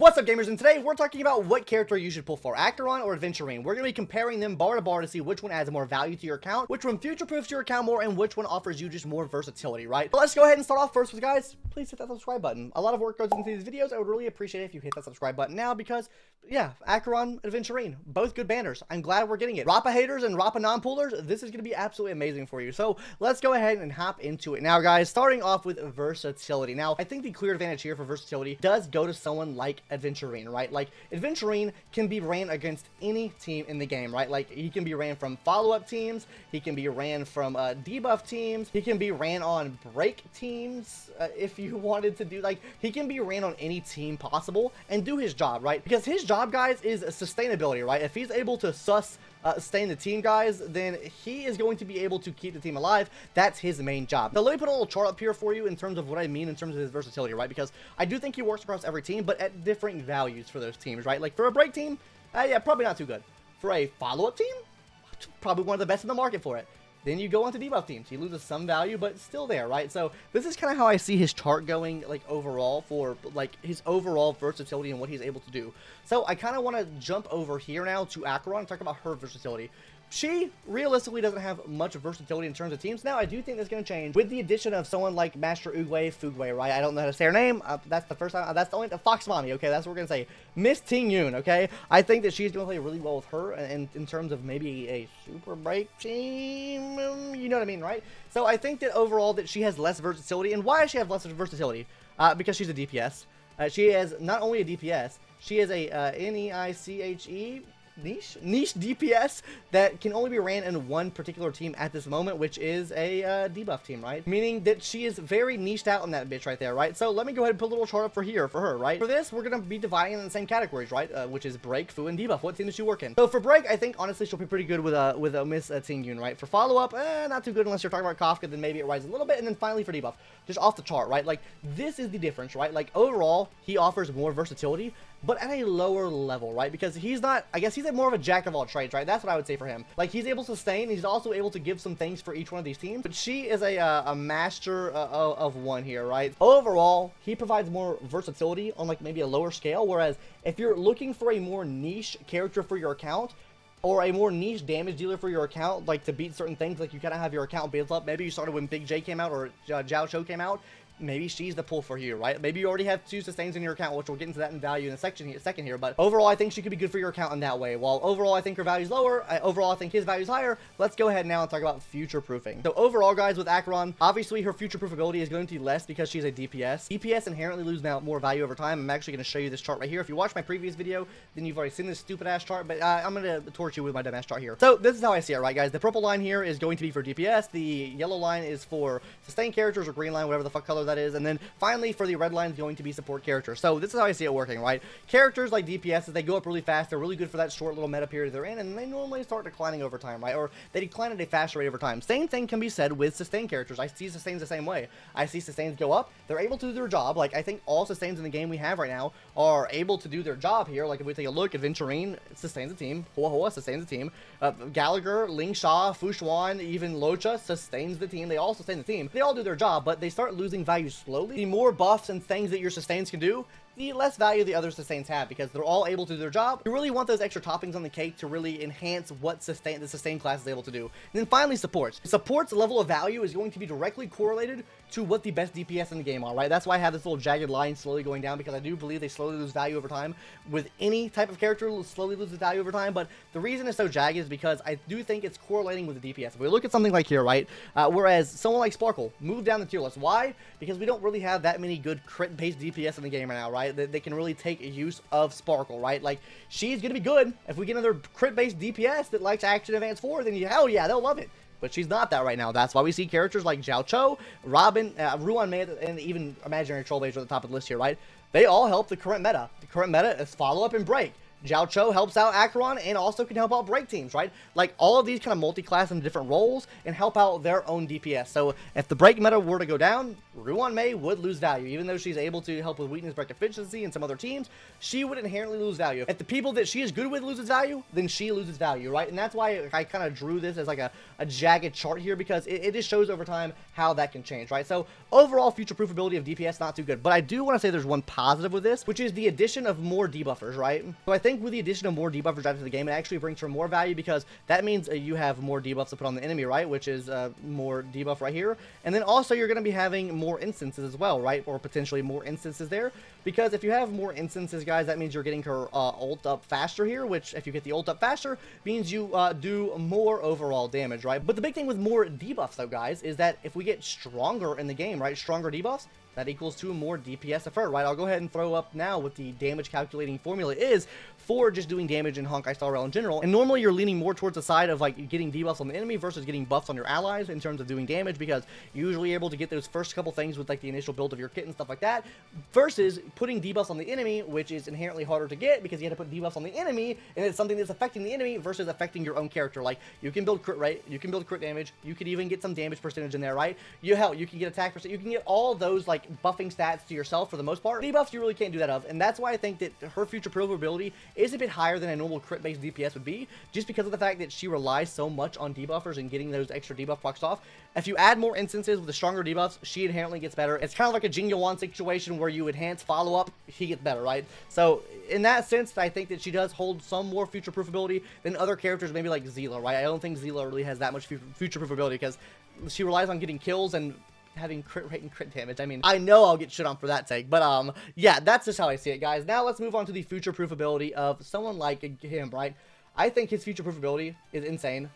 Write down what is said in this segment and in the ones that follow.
What's up, gamers? And today we're talking about what character you should pull for, Acheron or Aventurine. We're going to be comparing them bar to bar to see which one adds more value to your account, which one future-proofs your account more, and which one offers you just more versatility, right? But let's go ahead and start off first with, guys, please hit that subscribe button. A lot of work goes into these videos. I would really appreciate it if you hit that subscribe button now because, yeah, Acheron, Aventurine, both good banners. I'm glad we're getting it. Rappa haters and Rappa non-pullers, this is going to be absolutely amazing for you. So let's go ahead and hop into it. Now, guys, starting off with versatility. Now, I think the clear advantage here for versatility does go to someone like Aventurine, right? Like, Aventurine can be ran against any team in the game, right? Like, he can be ran from follow-up teams, he can be ran from debuff teams, he can be ran on break teams, if you wanted to do, like, he can be ran on any team possible and do his job, right? Because his job, guys, is sustainability, right? If he's able to sustain the team, guys, then he is going to be able to keep the team alive. That's his main job. Now, let me put a little chart up here for you in terms of what I mean in terms of his versatility, right? Because I do think he works across every team, but at different values for those teams, right? Like, for a break team, yeah, probably not too good. For a follow-up team, probably one of the best in the market for it. Then you go on to debuff teams. He loses some value, but still there, right? So this is kind of how I see his chart going, like, overall, for, like, his overall versatility and what he's able to do. So I kind of want to jump over here now to Acheron and talk about her versatility. She realistically doesn't have much versatility in terms of teams. Now, I do think that's going to change with the addition of someone like Master Fugway, right? I don't know how to say her name. That's the first time. That's the only Fox Mommy, okay? That's what we're going to say. Miss Ting Yun, okay? I think that she's going to play really well with her in terms of maybe a super break team. You know what I mean, right? So I think that overall that she has less versatility. And why does she have less versatility? Because she's a DPS. She is not only a DPS, she is a N-E-I-C-H-E niche DPS that can only be ran in one particular team at this moment, which is a debuff team, right? Meaning that she is very niched out on that bitch right there, right? So let me go ahead and put a little chart up for her, right? For this, we're gonna be dividing in the same categories, right? Which is break, fu, and debuff. What team does she work in? So for break, I think honestly she'll be pretty good with Miss Ting Yun, right? For follow up, not too good unless you're talking about Kafka, then maybe it rises a little bit, and then finally for debuff, just off the chart, right? Like, this is the difference, right? Like, overall, he offers more versatility, but at a lower level, right? Because he's not, I guess he's more of a jack of all trades, right? That's what I would say for him. Like, he's able to sustain, he's also able to give some things for each one of these teams, but she is a master of one here, right? Overall, he provides more versatility on, like, maybe a lower scale, whereas if you're looking for a more niche character for your account, or a more niche damage dealer for your account, like to beat certain things, like you kind of have your account built up. Maybe you started when Big J came out or Jiao Cho came out. Maybe she's the pull for you, right? Maybe you already have 2 sustains in your account, which we'll get into that in value in a second here. But overall, I think she could be good for your account in that way. While overall, I think her value's lower. Overall, I think his value's higher. Let's go ahead now and talk about future proofing. So overall, guys, with Acheron, obviously her future proof ability is going to be less because she's a DPS. DPS inherently lose now more value over time. I'm actually going to show you this chart right here. If you watched my previous video, then you've already seen this stupid ass chart. But I'm going to torch you with my dumb ass chart here. So this is how I see it, right, guys? The purple line here is going to be for DPS. The yellow line is for sustained characters, or green line, whatever the fuck color that is, and then finally, for the red line is going to be support characters. So this is how I see it working, right? Characters like DPS, they go up really fast. They're really good for that short little meta period they're in, and they normally start declining over time, right? Or they decline at a faster rate over time. Same thing can be said with sustained characters. I see sustains the same way. I see sustains go up. They're able to do their job. Like, I think all sustains in the game we have right now are able to do their job here. Like, if we take a look, Aventurine sustains the team. Hoa Hoa sustains the team. Gallagher, Ling Sha, Fu Xuan, even Locha sustains the team. They all sustain the team. They all do their job, but they start losing value slowly. The more buffs and things that your sustains can do, the less value the other sustains have, because they're all able to do their job. You really want those extra toppings on the cake to really enhance what the sustain class is able to do. And then finally, supports. Support's level of value is going to be directly correlated to what the best DPS in the game are, right? That's why I have this little jagged line slowly going down, because I do believe they slowly lose value over time. With any type of character, slowly loses value over time, but the reason it's so jagged is because I do think it's correlating with the DPS. If we look at something like here, right? Whereas someone like Sparkle moved down the tier list. Why? Because we don't really have that many good crit-based DPS in the game right now, right? They can really take use of Sparkle, right? Like, she's gonna be good. If we get another crit-based DPS that likes Action Advance 4, then hell yeah, they'll love it. But she's not that right now. That's why we see characters like Jiao Cho, Robin, Ruan May, and even Imaginary Troll Mage at the top of the list here, right? They all help the current meta. The current meta is follow-up and break. Jiao Cho helps out Acheron and also can help out break teams, right? Like, all of these kind of multi-class in different roles and help out their own DPS. So if the break meta were to go down, Ruan Mei would lose value. Even though she's able to help with weakness break efficiency and some other teams, she would inherently lose value. If the people that she is good with loses value, then she loses value, right? And that's why I kind of drew this as like a jagged chart here, because it just shows over time how that can change, right? So overall, future-proof ability of DPS, not too good. But I do want to say there's one positive with this, which is the addition of more debuffers, right? So I think with the addition of more debuffers added to the game, it actually brings her more value, because that means you have more debuffs to put on the enemy, right? Which is more debuff right here. And then also you're going to be having more instances as well, right? Or potentially more instances there, because if you have more instances, guys, that means you're getting her ult up faster here, which if you get the ult up faster means you do more overall damage, right? But the big thing with more debuffs though, guys, is that if we get stronger in the game, right? Stronger debuffs, that equals to more DPS of her, right? I'll go ahead and throw up now what the damage calculating formula is for just doing damage in Honkai Star Rail in general. And normally you're leaning more towards the side of like getting debuffs on the enemy versus getting buffs on your allies in terms of doing damage, because you're usually able to get those first couple things with like the initial build of your kit and stuff like that, versus putting debuffs on the enemy, which is inherently harder to get because you have to put debuffs on the enemy, and it's something that's affecting the enemy versus affecting your own character. Like, you can build crit rate, you can build crit damage, you could even get some damage percentage in there, right? You can get attack percent, you can get all those like buffing stats to yourself for the most part. Debuffs you really can't do that of, and that's why I think that her future probability is a bit higher than a normal crit based DPS would be, just because of the fact that she relies so much on debuffers and getting those extra debuff procs off. If you add more instances with the stronger debuffs, she inherently gets better. It's kind of like a Jing Yuan situation where you enhance follow-up, he gets better, right? So in that sense, I think that she does hold some more future-proof ability than other characters, maybe like Zila, right? I don't think Zila really has that much future-proof ability because she relies on getting kills and having crit rate and crit damage. I mean, I know I'll get shit on for that take, but yeah, that's just how I see it, guys. Now let's move on to the future-proof ability of someone like him, right? I think his future-proof ability is insane.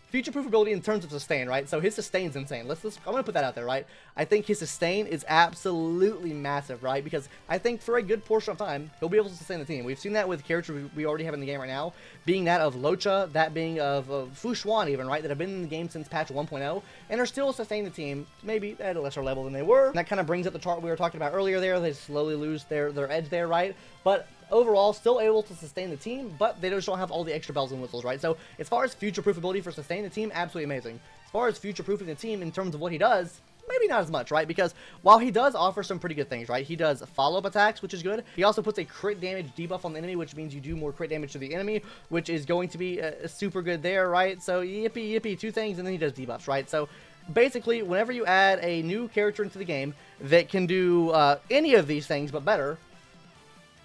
Future-proof ability in terms of sustain, right? So his sustain's insane. I'm gonna put that out there, right? I think his sustain is absolutely massive, right? Because I think for a good portion of time, he'll be able to sustain the team. We've seen that with characters we already have in the game right now, being that of Locha, that being of Fu Xuan even, right? That have been in the game since patch 1.0, and are still sustaining the team, maybe at a lesser level than they were. And that kind of brings up the chart we were talking about earlier there. They slowly lose their edge there, right? But overall, still able to sustain the team, but they just don't have all the extra bells and whistles, right? So as far as future-proof ability for sustaining the team, absolutely amazing. As far as future-proofing the team in terms of what he does, maybe not as much, right? Because while he does offer some pretty good things, right? He does follow-up attacks, which is good. He also puts a crit damage debuff on the enemy, which means you do more crit damage to the enemy, which is going to be super good there, right? So yippee, yippee, two things, and then he does debuffs, right? So basically, whenever you add a new character into the game that can do any of these things but better,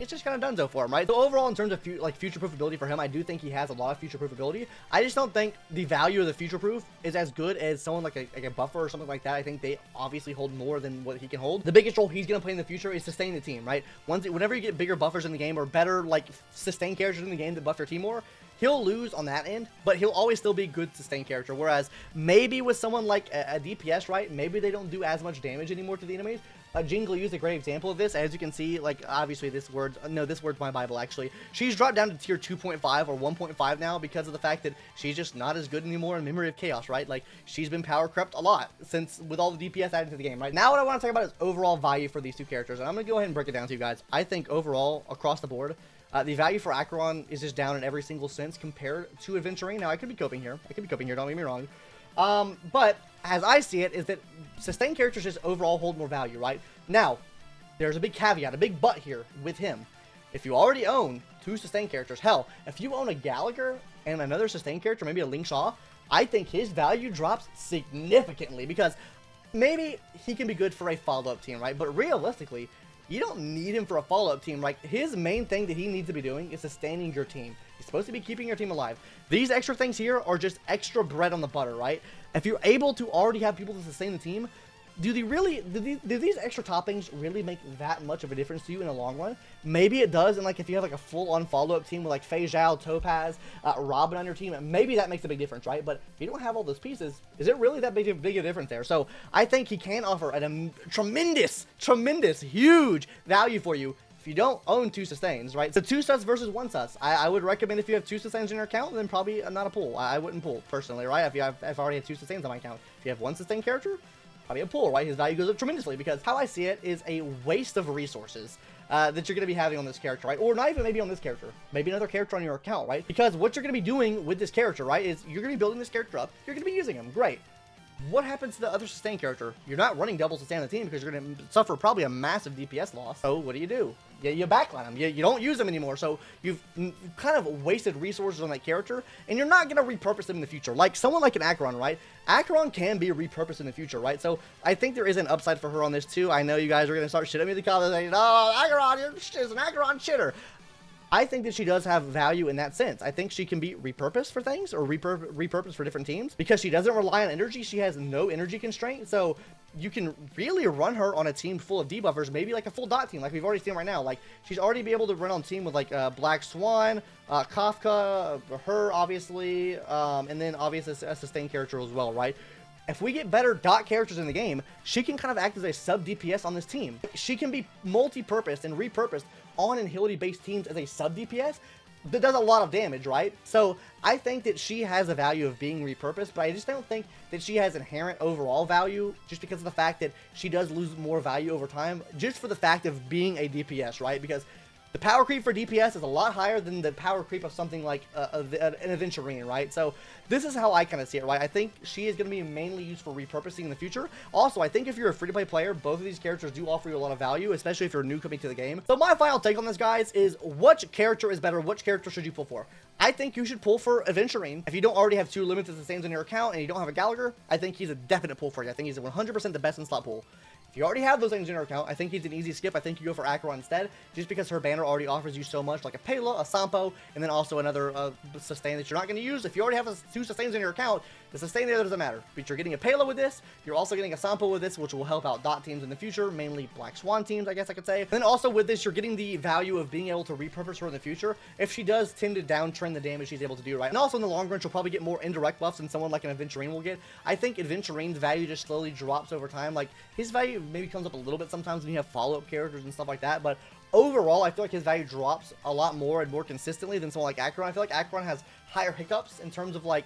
it's just kind of donezo for him, right? So overall, in terms of future-proof ability for him, I do think he has a lot of future-proof ability. I just don't think the value of the future-proof is as good as someone like a buffer or something like that. I think they obviously hold more than what he can hold. The biggest role he's going to play in the future is sustaining the team, right? Whenever you get bigger buffers in the game or better, like, sustain characters in the game that buff your team more, he'll lose on that end, but he'll always still be a good sustained character. Whereas maybe with someone like a DPS, right, maybe they don't do as much damage anymore to the enemies. Jing Liu is a great example of this. As you can see, like, obviously this word's my Bible, actually. She's dropped down to tier 2.5 or 1.5 now because of the fact that she's just not as good anymore in Memory of Chaos, right? Like, she's been power crept a lot since with all the DPS added to the game, right? Now what I want to talk about is overall value for these two characters, and I'm going to go ahead and break it down to you guys. I think overall, across the board, the value for Acheron is just down in every single sense compared to Aventurine. Now, I could be coping here, don't get me wrong. But as I see it, is that sustained characters just overall hold more value, right? Now, there's a big caveat, a big but here with him. If you already own two sustained characters, hell, if you own a Gallagher and another sustained character, maybe a Ling Shaw, I think his value drops significantly because maybe he can be good for a follow-up team, right? But realistically, you don't need him for a follow-up team. Like, his main thing that he needs to be doing is sustaining your team. He's supposed to be keeping your team alive. These extra things here are just extra bread on the butter, right? If you're able to already have people to sustain the team, do these extra toppings really make that much of a difference to you in the long run? Maybe it does, and like if you have like a full-on follow-up team with like Fei Zhao, Topaz, Robin on your team, maybe that makes a big difference, right? But if you don't have all those pieces, is it really that big a difference there? So I think he can offer a tremendous, huge value for you if you don't own two sustains, right? So 2 sus versus 1 sus. I would recommend if you have 2 sustains in your account, then probably not a pull. I wouldn't pull, personally, right? If I already have 2 sustains on my account. If you have 1 sustained character, probably a pull, right? His value goes up tremendously because how I see it is a waste of resources. that you're going to be having on this character, right? Or not even maybe on this character, maybe another character on your account, right? Because what you're going to be doing with this character, right, is you're going to be building this character up. You're going to be using him. Great. What happens to the other sustain character? You're not running double sustain on the team because you're going to suffer probably a massive DPS loss. So what do? You backline him. You don't use them anymore. So you've kind of wasted resources on that character, and you're not going to repurpose them in the future. Like someone like an Acheron, right? Acheron can be repurposed in the future, right? So I think there is an upside for her on this too. I know you guys are going to start shitting me in the comments saying, "Oh, Acheron, you're just an Acheron shitter." I think that she does have value in that sense. I think she can be repurposed for things or repurposed for different teams because she doesn't rely on energy. She has no energy constraint. So you can really run her on a team full of debuffers, maybe like a full dot team, like we've already seen right now. Like she's already be able to run on team with like Black Swan, Kafka, her obviously, and then obviously a sustained character as well, right? If we get better dot characters in the game, she can kind of act as a sub DPS on this team. She can be multi-purposed and repurposed on agility-based teams as a sub DPS that does a lot of damage, right? So I think that she has a value of being repurposed, but I just don't think that she has inherent overall value just because of the fact that she does lose more value over time just for the fact of being a DPS, right? Because the power creep for DPS is a lot higher than the power creep of something like an Aventurine, right? So this is how I kind of see it, right? I think she is going to be mainly used for repurposing in the future. Also, I think if you're a free-to-play player, both of these characters do offer you a lot of value, especially if you're new coming to the game. So my final take on this, guys, is which character is better? Which character should you pull for? I think you should pull for Aventurine. If you don't already have 2 limited sustains in your account and you don't have a Gallagher, I think he's a definite pull for you. I think he's 100% the best in slot pull. If you already have those things in your account, I think he's an easy skip. I think you go for Acheron instead, just because her banner already offers you so much, like a Pela, a Sampo, and then also another sustain that you're not going to use. If you already have 2 sustains in your account, the sustain there doesn't matter. But you're getting a Pela with this, you're also getting a Sampo with this, which will help out dot teams in the future, mainly Black Swan teams, I guess I could say. And then also with this, you're getting the value of being able to repurpose her in the future if she does tend to downtrend the damage she's able to do, right? And also in the long run, she'll probably get more indirect buffs than someone like an Aventurine will get. I think Aventurine's value just slowly drops over time. Like, his value maybe comes up a little bit sometimes when you have follow-up characters and stuff like that, but overall, I feel like his value drops a lot more and more consistently than someone like Acheron. I feel like Acheron has higher hiccups in terms of, like,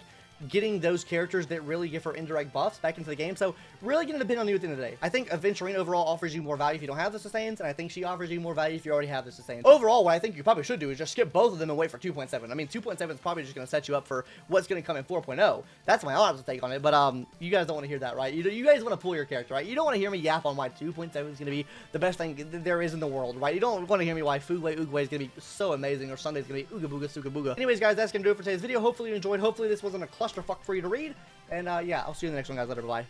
getting those characters that really give her indirect buffs back into the game. So really going to depend on you at the end of the day. I think Aventurine overall offers you more value if you don't have the sustains, and I think she offers you more value if you already have the sustains. Overall, what I think you probably should do is just skip both of them and wait for 2.7. I mean, 2.7 is probably just going to set you up for what's going to come in 4.0. That's my honest take on it, but you guys don't want to hear that, right? You guys want to pull your character, right? You don't want to hear me yap on why 2.7 is going to be the best thing there is in the world, right? You don't want to hear me why Fugway Oogway is going to be so amazing, or Sunday's going to be Ooga Booga Suga Booga. Anyways, guys, that's going to do it for today's video. Hopefully you enjoyed. Hopefully this wasn't a clusterfuck for you to read. And yeah, I'll see you in the next one, guys. Later, bye.